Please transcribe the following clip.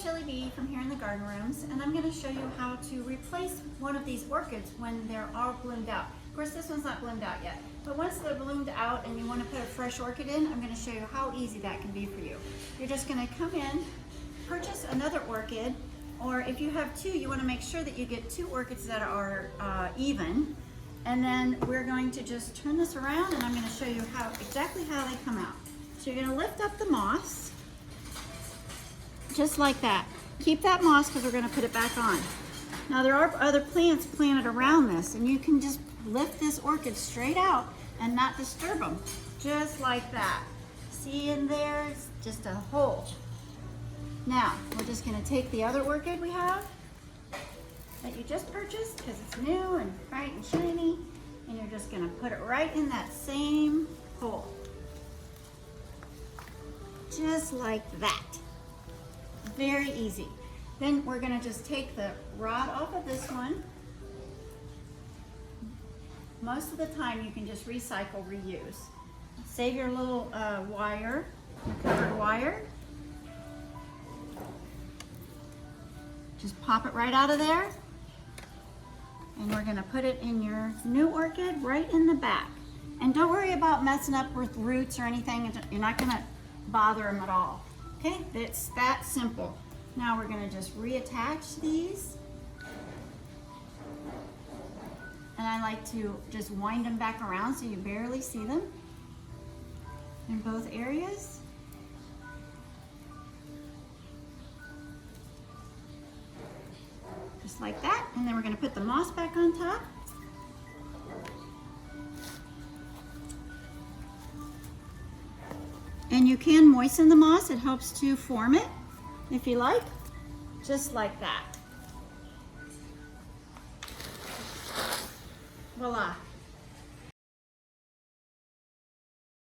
Chili Bee from here in the garden rooms, and I'm going to show you how to replace one of these orchids when they're all bloomed out. Of course, this one's not bloomed out yet, but once they're bloomed out and you want to put a fresh orchid in, I'm going to show you how easy that can be for you. You're just going to come in, purchase another orchid, or if you have two, you want to make sure that you get two orchids that are even, and then we're going to just turn this around and I'm going to show you exactly how they come out. So you're going to lift up the moss, just like that. Keep that moss because we're going to put it back on. Now there are other plants planted around this, and you can just lift this orchid straight out and not disturb them, just like that. See in there, it's just a hole. Now we're just going to take the other orchid we have that you just purchased because it's new and bright and shiny, and you're just going to put it right in that same hole, just like that. Very easy. Then we're going to just take the rod off of this one. Most of the time you can just recycle, reuse. Save your little wire, your covered wire. Just pop it right out of there. And we're going to put it in your new orchid right in the back. And don't worry about messing up with roots or anything. You're not going to bother them at all. Okay, it's that simple. Now we're going to just reattach these. And I like to just wind them back around so you barely see them in both areas. Just like that. And then we're going to put the moss back on top. And you can moisten the moss, it helps to form it, if you like, just like that. Voila.